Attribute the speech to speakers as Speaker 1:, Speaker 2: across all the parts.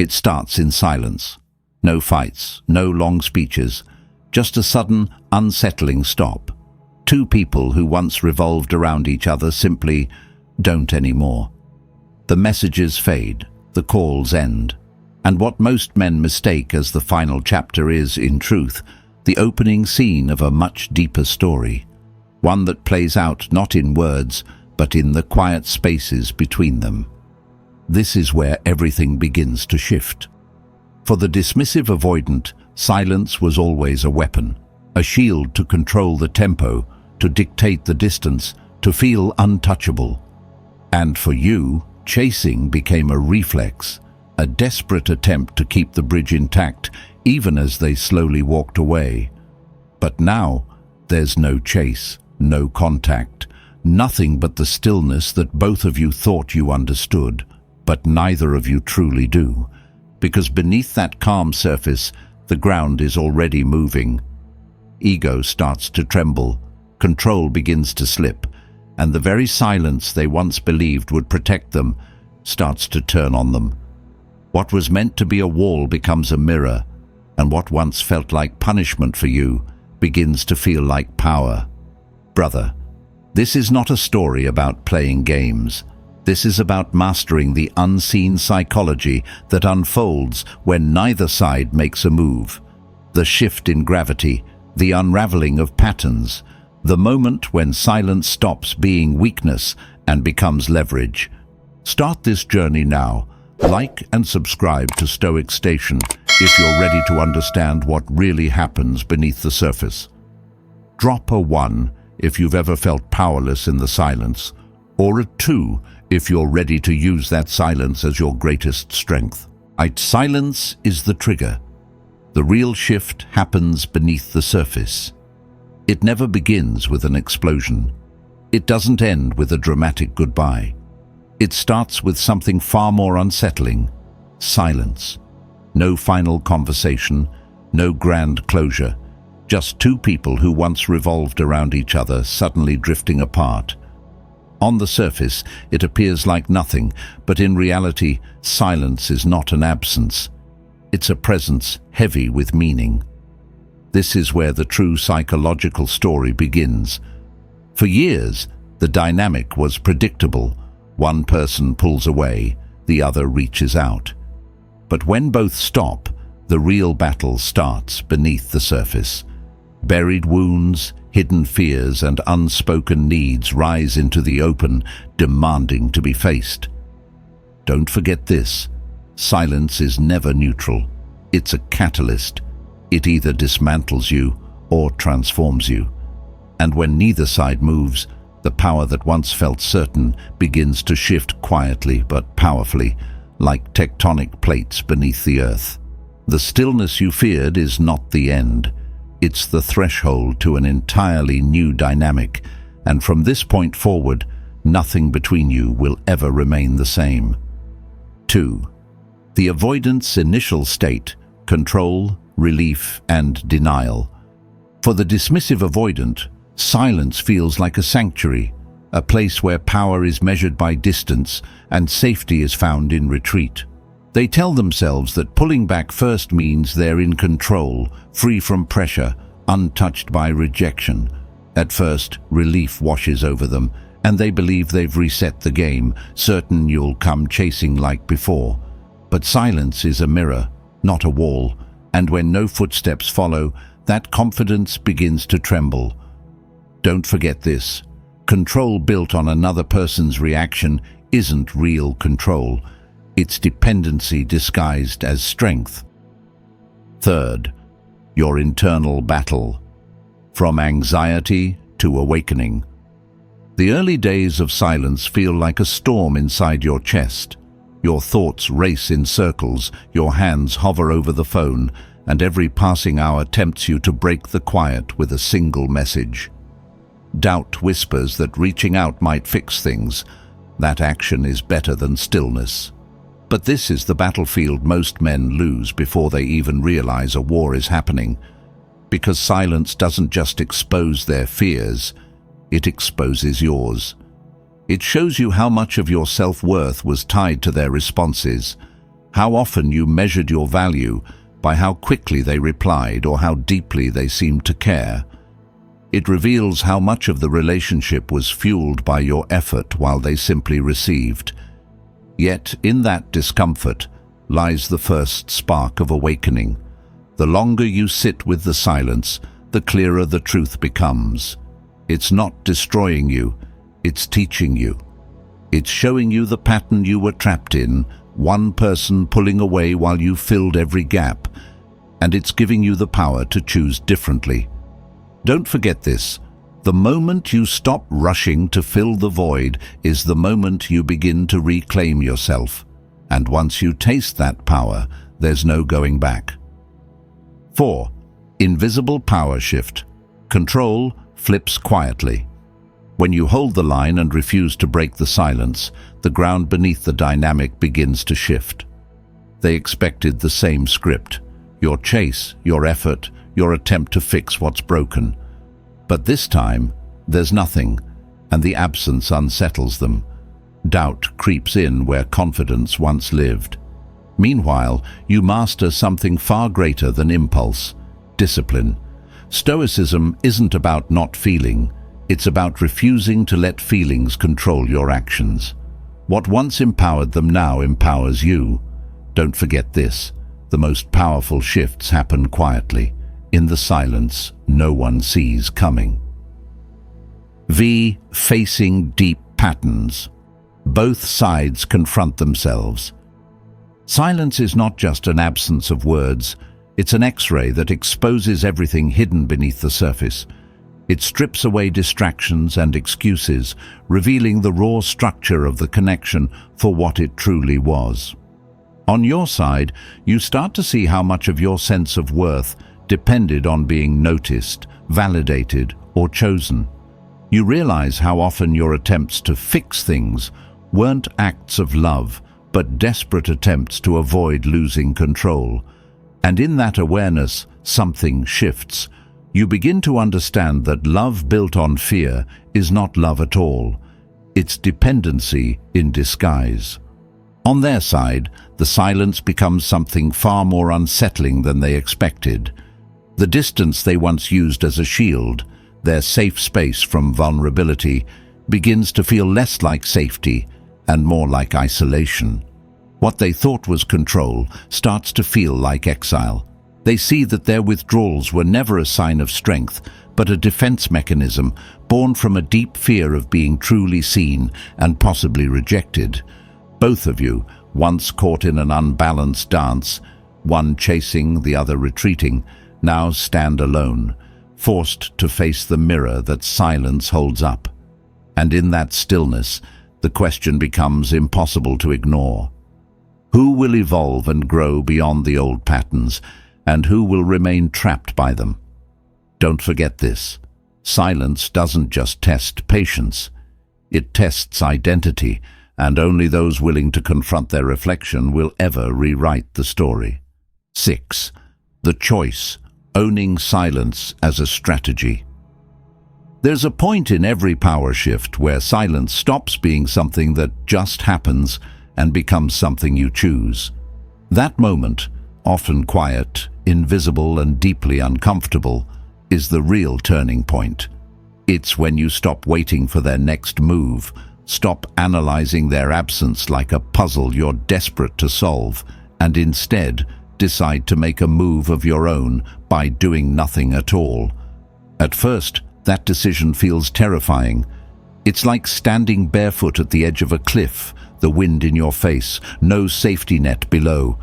Speaker 1: It starts in silence. No fights, no long speeches, just a sudden, unsettling stop. Two people who once revolved around each other simply don't anymore. The messages fade, the calls end, and what most men mistake as the final chapter is, in truth, the opening scene of a much deeper story, one that plays out not in words, but in the quiet spaces between them. This is where everything begins to shift. For the dismissive avoidant, silence was always a weapon, a shield to control the tempo, to dictate the distance, to feel untouchable. And for you, chasing became a reflex, a desperate attempt to keep the bridge intact, even as they slowly walked away. But now, there's no chase, no contact, nothing but the stillness that both of you thought you understood, but neither of you truly do, because beneath that calm surface, the ground is already moving. Ego starts to tremble, control begins to slip, and the very silence they once believed would protect them starts to turn on them. What was meant to be a wall becomes a mirror, and what once felt like punishment for you begins to feel like power. Brother, this is not a story about playing games. This is about mastering the unseen psychology that unfolds when neither side makes a move. The shift in gravity, the unraveling of patterns, the moment when silence stops being weakness and becomes leverage. Start this journey now. Like and subscribe to Stoic Station if you're ready to understand what really happens beneath the surface. Drop a 1 if you've ever felt powerless in the silence, or a 2 if you're ready to use that silence as your greatest strength. Silence is the trigger. The real shift happens beneath the surface. It never begins with an explosion. It doesn't end with a dramatic goodbye. It starts with something far more unsettling: silence. No final conversation, no grand closure. Just two people who once revolved around each other suddenly drifting apart. On the surface, it appears like nothing, but in reality, silence is not an absence. It's a presence heavy with meaning. This is where the true psychological story begins. For years, the dynamic was predictable. One person pulls away, the other reaches out. But when both stop, the real battle starts beneath the surface. Buried wounds, hidden fears, and unspoken needs rise into the open, demanding to be faced. Don't forget this: silence is never neutral. It's a catalyst. It either dismantles you or transforms you. And when neither side moves, the power that once felt certain begins to shift quietly but powerfully, like tectonic plates beneath the earth. The stillness you feared is not the end. It's the threshold to an entirely new dynamic, and from this point forward, nothing between you will ever remain the same. 2. The avoidant's initial state: control, relief, and denial. For the dismissive avoidant, silence feels like a sanctuary, a place where power is measured by distance and safety is found in retreat. They tell themselves that pulling back first means they're in control, free from pressure, untouched by rejection. At first, relief washes over them, and they believe they've reset the game, certain you'll come chasing like before. But silence is a mirror, not a wall, and when no footsteps follow, that confidence begins to tremble. Don't forget this: control built on another person's reaction isn't real control. It's dependency disguised as strength. 3. Your internal battle. From anxiety to awakening. The early days of silence feel like a storm inside your chest. Your thoughts race in circles, your hands hover over the phone, and every passing hour tempts you to break the quiet with a single message. Doubt whispers that reaching out might fix things, that action is better than stillness. But this is the battlefield most men lose before they even realize a war is happening, because silence doesn't just expose their fears, it exposes yours. It shows you how much of your self-worth was tied to their responses. How often you measured your value by how quickly they replied or how deeply they seemed to care. It reveals how much of the relationship was fueled by your effort while they simply received. Yet in that discomfort lies the first spark of awakening. The longer you sit with the silence, the clearer the truth becomes. It's not destroying you, it's teaching you. It's showing you the pattern you were trapped in, one person pulling away while you filled every gap, and it's giving you the power to choose differently. Don't forget this. The moment you stop rushing to fill the void is the moment you begin to reclaim yourself. And once you taste that power, there's no going back. 4. Invisible power shift. Control flips quietly. When you hold the line and refuse to break the silence, the ground beneath the dynamic begins to shift. They expected the same script. Your chase, your effort, your attempt to fix what's broken. But this time, there's nothing, and the absence unsettles them. Doubt creeps in where confidence once lived. Meanwhile, you master something far greater than impulse: discipline. Stoicism isn't about not feeling, it's about refusing to let feelings control your actions. What once empowered them now empowers you. Don't forget this: the most powerful shifts happen quietly, in the silence no one sees coming. Facing deep patterns. Both sides confront themselves. Silence is not just an absence of words, it's an X-ray that exposes everything hidden beneath the surface. It strips away distractions and excuses, revealing the raw structure of the connection for what it truly was. On your side, you start to see how much of your sense of worth depended on being noticed, validated, or chosen. You realize how often your attempts to fix things weren't acts of love, but desperate attempts to avoid losing control. And in that awareness, something shifts. You begin to understand that love built on fear is not love at all. It's dependency in disguise. On their side, the silence becomes something far more unsettling than they expected. The distance they once used as a shield, their safe space from vulnerability, begins to feel less like safety and more like isolation. What they thought was control starts to feel like exile. They see that their withdrawals were never a sign of strength, but a defense mechanism born from a deep fear of being truly seen and possibly rejected. Both of you, once caught in an unbalanced dance, one chasing, the other retreating, now stand alone, forced to face the mirror that silence holds up. And in that stillness, the question becomes impossible to ignore. Who will evolve and grow beyond the old patterns, and who will remain trapped by them? Don't forget this. Silence doesn't just test patience. It tests identity, and only those willing to confront their reflection will ever rewrite the story. 6. The choice. Owning silence as a strategy. There's a point in every power shift where silence stops being something that just happens and becomes something you choose. That moment, often quiet, invisible, and deeply uncomfortable, is the real turning point. It's when you stop waiting for their next move, stop analyzing their absence like a puzzle you're desperate to solve, and instead decide to make a move of your own by doing nothing at all. At first, that decision feels terrifying. It's like standing barefoot at the edge of a cliff, the wind in your face, no safety net below.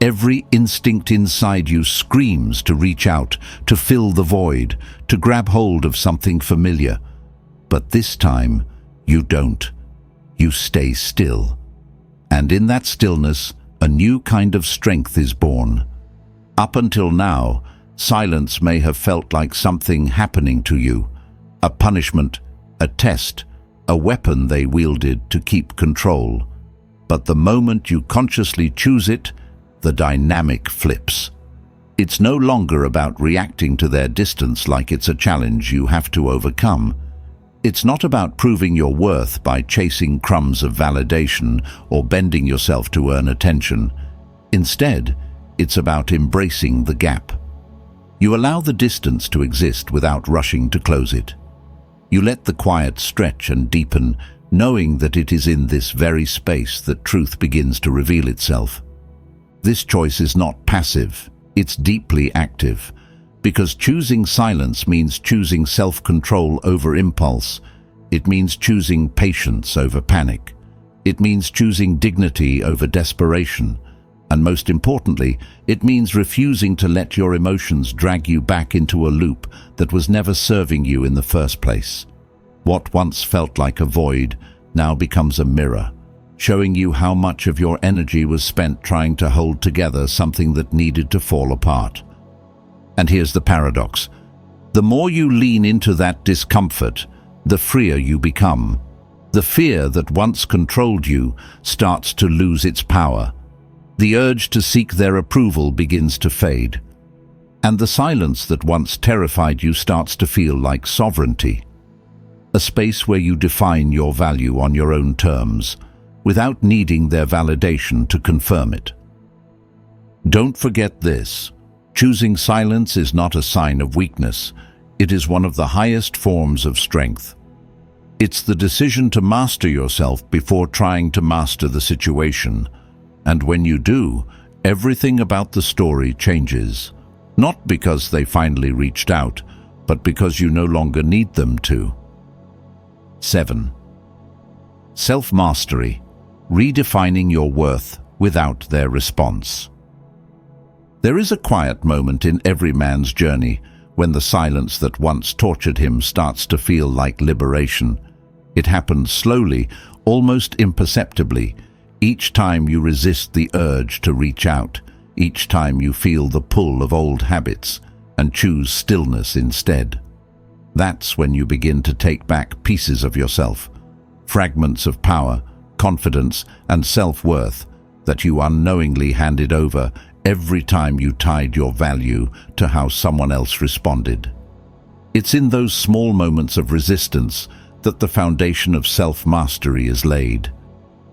Speaker 1: Every instinct inside you screams to reach out, to fill the void, to grab hold of something familiar. But this time, you don't. You stay still. And in that stillness, a new kind of strength is born. Up until now, silence may have felt like something happening to you, a punishment, a test, a weapon they wielded to keep control. But the moment you consciously choose it, the dynamic flips. It's no longer about reacting to their distance like it's a challenge you have to overcome. It's not about proving your worth by chasing crumbs of validation or bending yourself to earn attention. Instead, it's about embracing the gap. You allow the distance to exist without rushing to close it. You let the quiet stretch and deepen, knowing that it is in this very space that truth begins to reveal itself. This choice is not passive, it's deeply active, because choosing silence means choosing self-control over impulse. It means choosing patience over panic. It means choosing dignity over desperation. And most importantly, it means refusing to let your emotions drag you back into a loop that was never serving you in the first place. What once felt like a void now becomes a mirror, showing you how much of your energy was spent trying to hold together something that needed to fall apart. And here's the paradox. The more you lean into that discomfort, the freer you become. The fear that once controlled you starts to lose its power. The urge to seek their approval begins to fade. And the silence that once terrified you starts to feel like sovereignty. A space where you define your value on your own terms, without needing their validation to confirm it. Don't forget this. Choosing silence is not a sign of weakness. It is one of the highest forms of strength. It's the decision to master yourself before trying to master the situation. And when you do, everything about the story changes. Not because they finally reached out, but because you no longer need them to. 7. Self-mastery. Redefining your worth without their response. There is a quiet moment in every man's journey when the silence that once tortured him starts to feel like liberation. It happens slowly, almost imperceptibly, each time you resist the urge to reach out, each time you feel the pull of old habits and choose stillness instead. That's when you begin to take back pieces of yourself, fragments of power, confidence, and self-worth that you unknowingly handed over every time you tied your value to how someone else responded. It's in those small moments of resistance that the foundation of self-mastery is laid.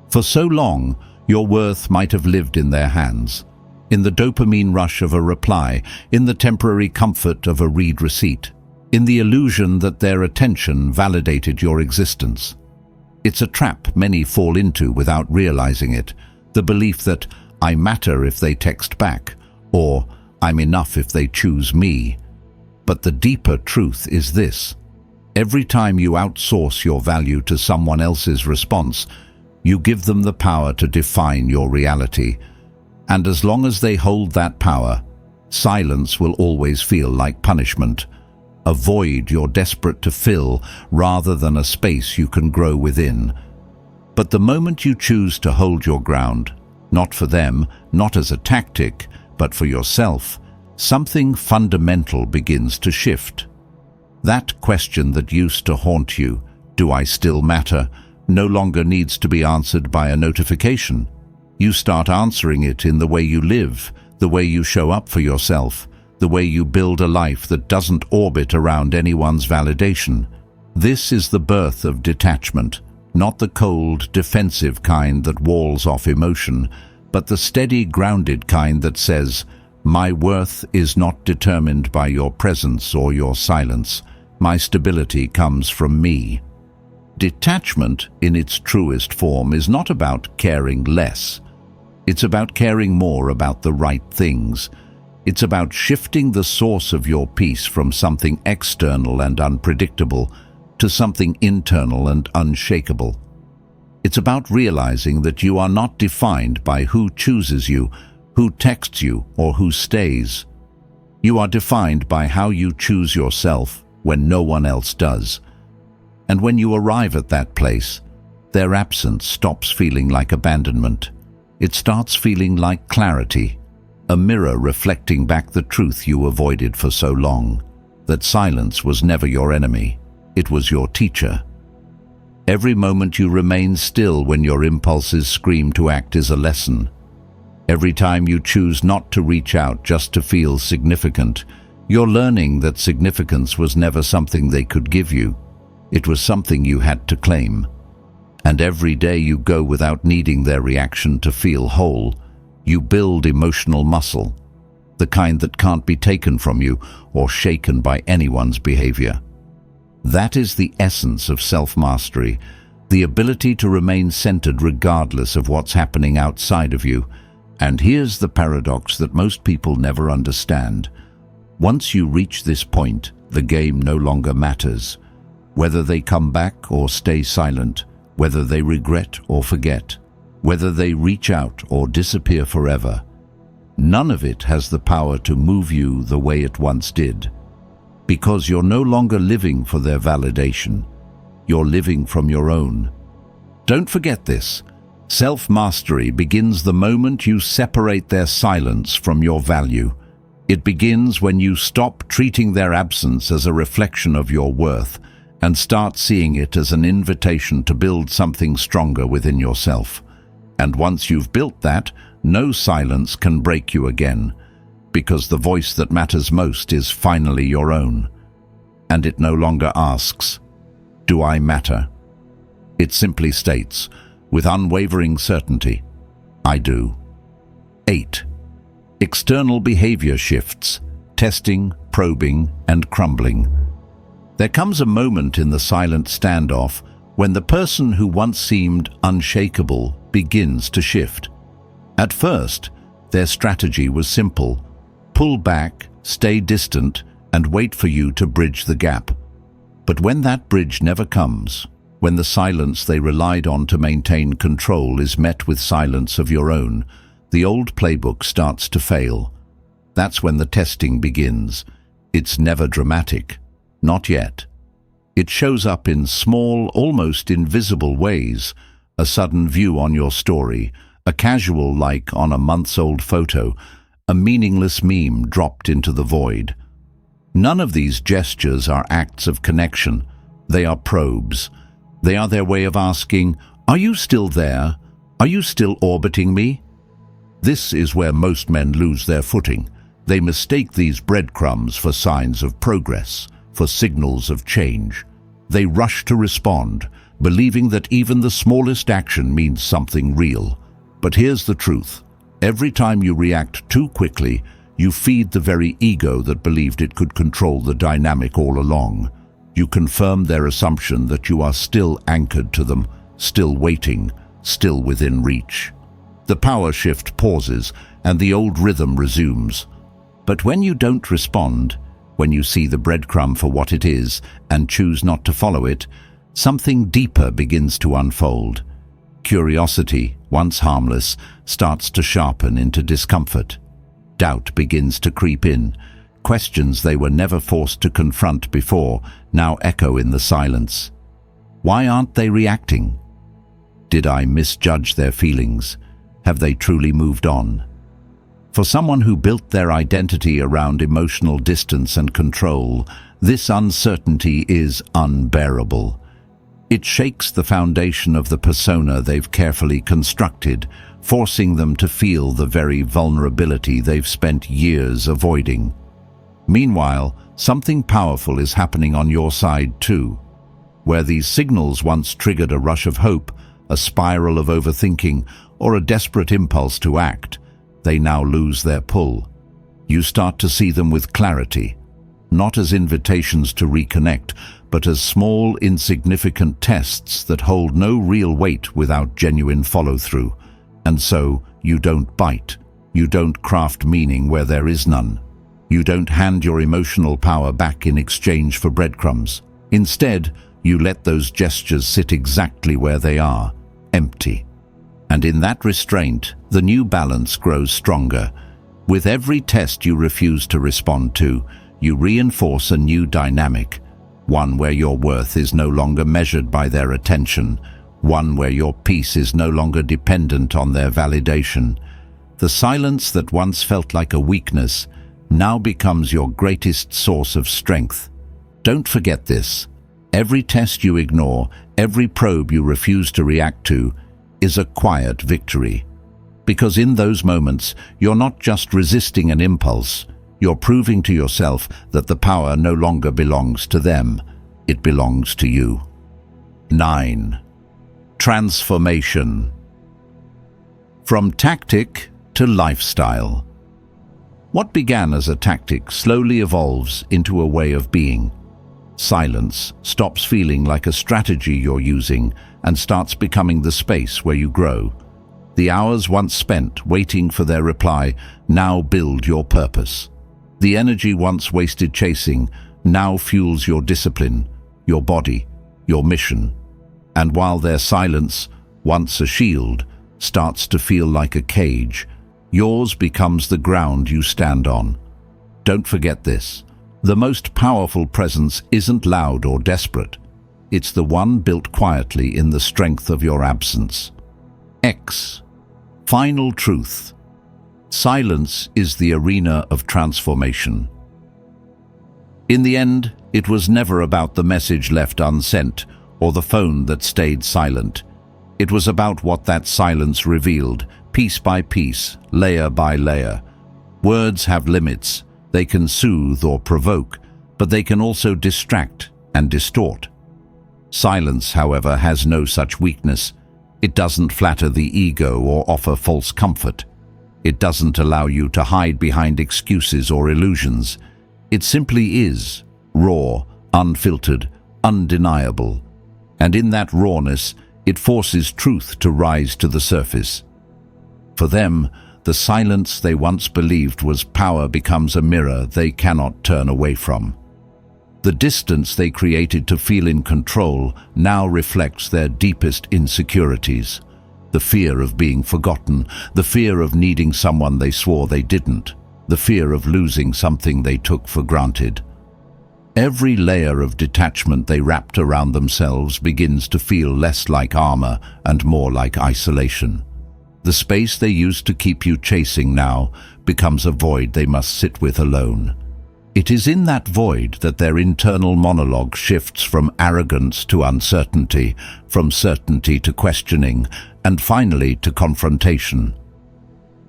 Speaker 1: For so long, your worth might have lived in their hands, in the dopamine rush of a reply, in the temporary comfort of a read receipt, in the illusion that their attention validated your existence. It's a trap many fall into without realizing it, the belief that I matter if they text back, or I'm enough if they choose me. But the deeper truth is this. Every time you outsource your value to someone else's response, you give them the power to define your reality. And as long as they hold that power, silence will always feel like punishment, a void you're desperate to fill rather than a space you can grow within. But the moment you choose to hold your ground, not for them, not as a tactic, but for yourself, something fundamental begins to shift. That question that used to haunt you, do I still matter, no longer needs to be answered by a notification. You start answering it in the way you live, the way you show up for yourself, the way you build a life that doesn't orbit around anyone's validation. This is the birth of detachment, not the cold, defensive kind that walls off emotion, but the steady, grounded kind that says, my worth is not determined by your presence or your silence. My stability comes from me. Detachment, in its truest form, is not about caring less. It's about caring more about the right things. It's about shifting the source of your peace from something external and unpredictable to something internal and unshakable. It's about realizing that you are not defined by who chooses you, who texts you, or who stays. You are defined by how you choose yourself when no one else does. And when you arrive at that place, their absence stops feeling like abandonment. It starts feeling like clarity, a mirror reflecting back the truth you avoided for so long, that silence was never your enemy, it was your teacher. Every moment you remain still when your impulses scream to act is a lesson. Every time you choose not to reach out just to feel significant, you're learning that significance was never something they could give you. It was something you had to claim. And every day you go without needing their reaction to feel whole, You build emotional muscle, the kind that can't be taken from you or shaken by anyone's behavior. That is the essence of self-mastery, the ability to remain centered regardless of what's happening outside of you. And here's the paradox that most people never understand. Once you reach this point, the game no longer matters. Whether they come back or stay silent, whether they regret or forget, whether they reach out or disappear forever, none of it has the power to move you the way it once did. Because you're no longer living for their validation. You're living from your own. Don't forget this. Self-mastery begins the moment you separate their silence from your value. It begins when you stop treating their absence as a reflection of your worth and start seeing it as an invitation to build something stronger within yourself. And once you've built that, no silence can break you again, because the voice that matters most is finally your own. And it no longer asks, "Do I matter?" It simply states, with unwavering certainty, "I do." 8. External behavior shifts, testing, probing, and crumbling. There comes a moment in the silent standoff when the person who once seemed unshakable begins to shift. At first, their strategy was simple: pull back, stay distant, and wait for you to bridge the gap. But when that bridge never comes, when the silence they relied on to maintain control is met with silence of your own, the old playbook starts to fail. That's when the testing begins. It's never dramatic. Not yet. It shows up in small, almost invisible ways: a sudden view on your story, a casual like on a months-old photo, a meaningless meme dropped into the void. None of these gestures are acts of connection. They are probes. They are their way of asking, "Are you still there? Are you still orbiting me?" This is where most men lose their footing. They mistake these breadcrumbs for signs of progress, for signals of change. They rush to respond, believing that even the smallest action means something real. But here's the truth. Every time you react too quickly, you feed the very ego that believed it could control the dynamic all along. You confirm their assumption that you are still anchored to them, still waiting, still within reach. The power shift pauses, and the old rhythm resumes. But when you don't respond, when you see the breadcrumb for what it is and choose not to follow it, something deeper begins to unfold. Curiosity, once harmless, starts to sharpen into discomfort. Doubt begins to creep in. Questions they were never forced to confront before now echo in the silence. Why aren't they reacting? Did I misjudge their feelings? Have they truly moved on? For someone who built their identity around emotional distance and control, this uncertainty is unbearable. It shakes the foundation of the persona they've carefully constructed, forcing them to feel the very vulnerability they've spent years avoiding. Meanwhile, something powerful is happening on your side too. Where these signals once triggered a rush of hope, a spiral of overthinking, or a desperate impulse to act, they now lose their pull. You start to see them with clarity, not as invitations to reconnect, but as small, insignificant tests that hold no real weight without genuine follow-through. And so, you don't bite. You don't craft meaning where there is none. You don't hand your emotional power back in exchange for breadcrumbs. Instead, you let those gestures sit exactly where they are, empty. And in that restraint, the new balance grows stronger. With every test you refuse to respond to, you reinforce a new dynamic, one where your worth is no longer measured by their attention, one where your peace is no longer dependent on their validation. The silence that once felt like a weakness now becomes your greatest source of strength. Don't forget this. Every test you ignore, every probe you refuse to react to, is a quiet victory. Because in those moments, you're not just resisting an impulse, you're proving to yourself that the power no longer belongs to them, it belongs to you. 9. Transformation. From tactic to lifestyle. What began as a tactic slowly evolves into a way of being. Silence stops feeling like a strategy you're using and starts becoming the space where you grow. The hours once spent waiting for their reply now build your purpose. The energy once wasted chasing now fuels your discipline, your body, your mission. And while their silence, once a shield, starts to feel like a cage, yours becomes the ground you stand on. Don't forget this. The most powerful presence isn't loud or desperate. It's the one built quietly in the strength of your absence. X. Final truth. Silence is the arena of transformation. In the end, it was never about the message left unsent or the phone that stayed silent. It was about what that silence revealed, piece by piece, layer by layer. Words have limits. They can soothe or provoke, but they can also distract and distort. Silence, however, has no such weakness. It doesn't flatter the ego or offer false comfort. It doesn't allow you to hide behind excuses or illusions. It simply is, raw, unfiltered, undeniable. And in that rawness, it forces truth to rise to the surface. For them, the silence they once believed was power becomes a mirror they cannot turn away from. The distance they created to feel in control now reflects their deepest insecurities. The fear of being forgotten, the fear of needing someone they swore they didn't, the fear of losing something they took for granted. Every layer of detachment they wrapped around themselves begins to feel less like armor and more like isolation. The space they used to keep you chasing now becomes a void they must sit with alone. It is in that void that their internal monologue shifts from arrogance to uncertainty, from certainty to questioning, and finally to confrontation.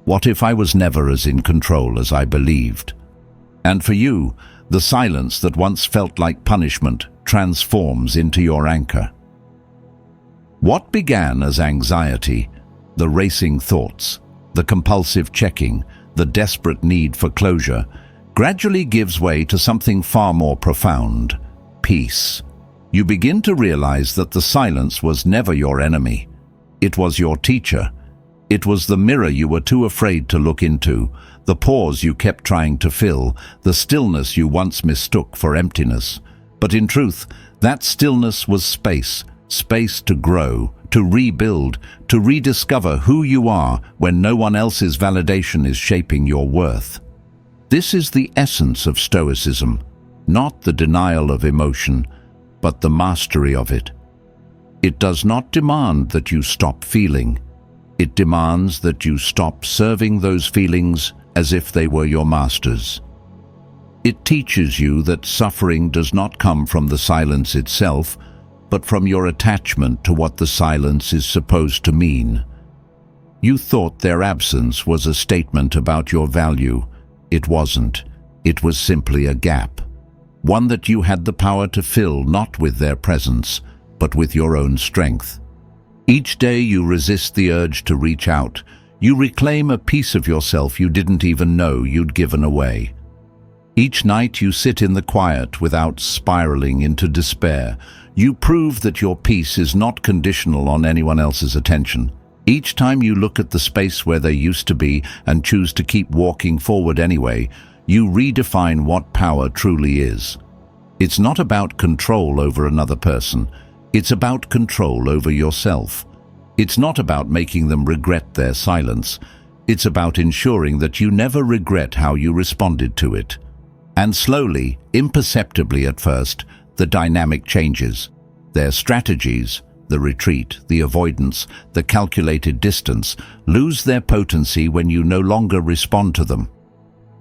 Speaker 1: What if I was never as in control as I believed? And for you, the silence that once felt like punishment transforms into your anchor. What began as anxiety, the racing thoughts, the compulsive checking, the desperate need for closure, gradually gives way to something far more profound: peace. You begin to realize that the silence was never your enemy. It was your teacher. It was the mirror you were too afraid to look into, the pause you kept trying to fill, the stillness you once mistook for emptiness. But in truth, that stillness was space, space to grow, to rebuild, to rediscover who you are when no one else's validation is shaping your worth. This is the essence of Stoicism, not the denial of emotion, but the mastery of it. It does not demand that you stop feeling. It demands that you stop serving those feelings as if they were your masters. It teaches you that suffering does not come from the silence itself, but from your attachment to what the silence is supposed to mean. You thought their absence was a statement about your value. It wasn't. It was simply a gap, one that you had the power to fill not with their presence, but with your own strength. Each day you resist the urge to reach out. You reclaim a piece of yourself you didn't even know you'd given away. Each night you sit in the quiet without spiraling into despair. You prove that your peace is not conditional on anyone else's attention. Each time you look at the space where they used to be and choose to keep walking forward anyway, you redefine what power truly is. It's not about control over another person. It's about control over yourself. It's not about making them regret their silence. It's about ensuring that you never regret how you responded to it. And slowly, imperceptibly at first, the dynamic changes. Their strategies, the retreat, the avoidance, the calculated distance, lose their potency when you no longer respond to them.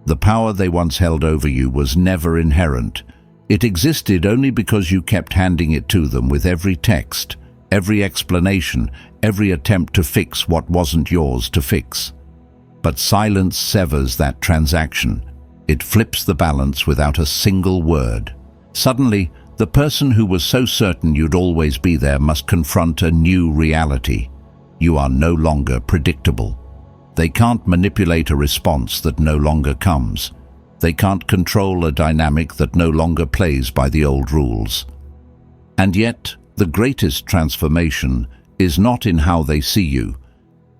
Speaker 1: The power they once held over you was never inherent. It existed only because you kept handing it to them with every text, every explanation, every attempt to fix what wasn't yours to fix. But silence severs that transaction. It flips the balance without a single word. Suddenly, the person who was so certain you'd always be there must confront a new reality. You are no longer predictable. They can't manipulate a response that no longer comes. They can't control a dynamic that no longer plays by the old rules. And yet, the greatest transformation is not in how they see you.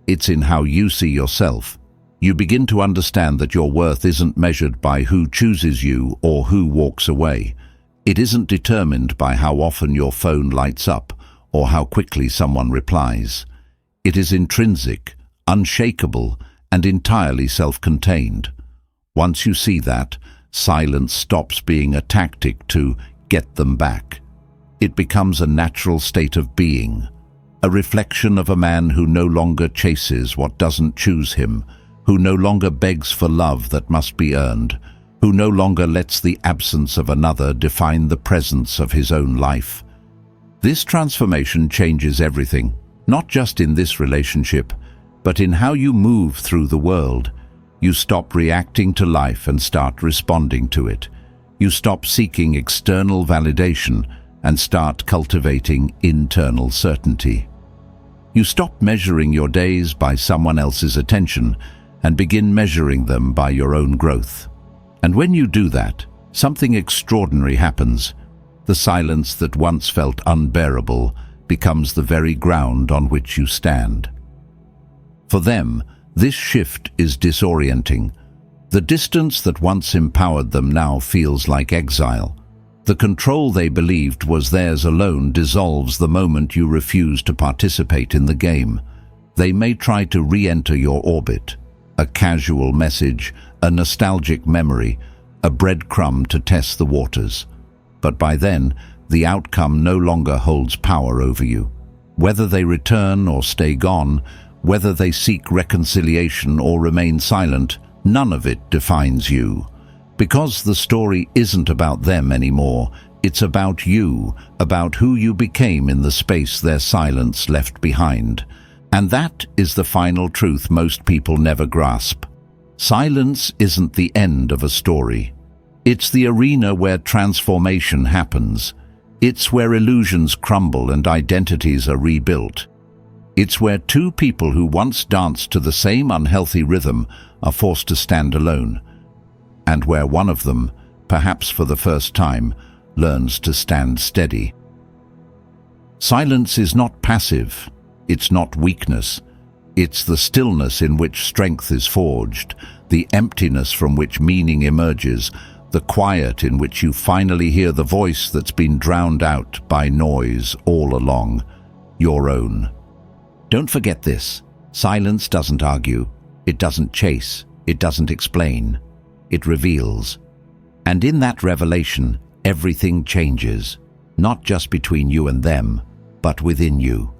Speaker 1: It's in how you see yourself. You begin to understand that your worth isn't measured by who chooses you or who walks away. It isn't determined by how often your phone lights up or how quickly someone replies. It is intrinsic, unshakable, and entirely self-contained. Once you see that, silence stops being a tactic to get them back. It becomes a natural state of being, a reflection of a man who no longer chases what doesn't choose him, who no longer begs for love that must be earned, who no longer lets the absence of another define the presence of his own life. This transformation changes everything, not just in this relationship, but in how you move through the world. You stop reacting to life and start responding to it. You stop seeking external validation and start cultivating internal certainty. You stop measuring your days by someone else's attention and begin measuring them by your own growth. And when you do that, something extraordinary happens. The silence that once felt unbearable becomes the very ground on which you stand. For them, this shift is disorienting. The distance that once empowered them now feels like exile. The control they believed was theirs alone dissolves the moment you refuse to participate in the game. They may try to re-enter your orbit. A casual message, a nostalgic memory, a breadcrumb to test the waters. But by then, the outcome no longer holds power over you. Whether they return or stay gone, whether they seek reconciliation or remain silent, none of it defines you. Because the story isn't about them anymore, it's about you, about who you became in the space their silence left behind. And that is the final truth most people never grasp. Silence isn't the end of a story. It's the arena where transformation happens. It's where illusions crumble and identities are rebuilt. It's where two people who once danced to the same unhealthy rhythm are forced to stand alone, and where one of them, perhaps for the first time, learns to stand steady. Silence is not passive. It's not weakness. It's the stillness in which strength is forged, the emptiness from which meaning emerges, the quiet in which you finally hear the voice that's been drowned out by noise all along, your own. Don't forget this. Silence doesn't argue. It doesn't chase. It doesn't explain. It reveals. And in that revelation, everything changes, not just between you and them, but within you.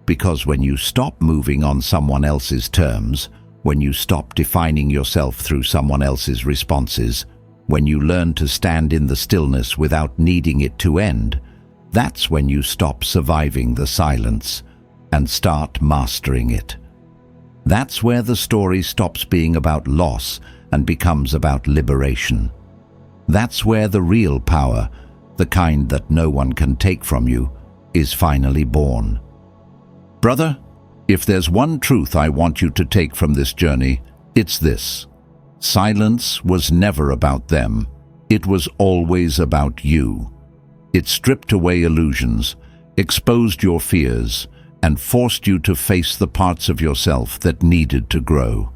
Speaker 1: Because when you stop moving on someone else's terms, when you stop defining yourself through someone else's responses, when you learn to stand in the stillness without needing it to end, that's when you stop surviving the silence and start mastering it. That's where the story stops being about loss and becomes about liberation. That's where the real power, the kind that no one can take from you, is finally born. Brother, if there's one truth I want you to take from this journey, it's this. Silence was never about them. It was always about you. It stripped away illusions, exposed your fears, and forced you to face the parts of yourself that needed to grow.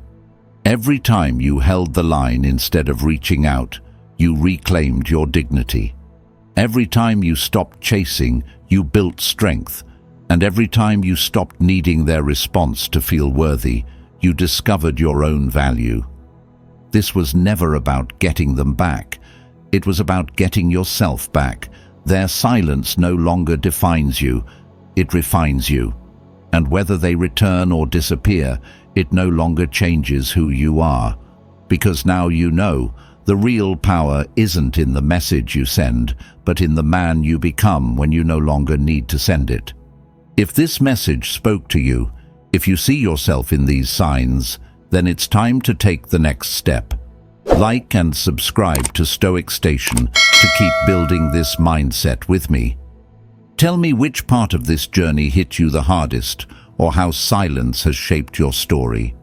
Speaker 1: Every time you held the line instead of reaching out, you reclaimed your dignity. Every time you stopped chasing, you built strength. And every time you stopped needing their response to feel worthy, you discovered your own value. This was never about getting them back. It was about getting yourself back. Their silence no longer defines you. It refines you. And whether they return or disappear, it no longer changes who you are. Because now you know, the real power isn't in the message you send, but in the man you become when you no longer need to send it. If this message spoke to you, if you see yourself in these signs, then it's time to take the next step. Like and subscribe to Stoic Station to keep building this mindset with me. Tell me which part of this journey hit you the hardest, or how silence has shaped your story.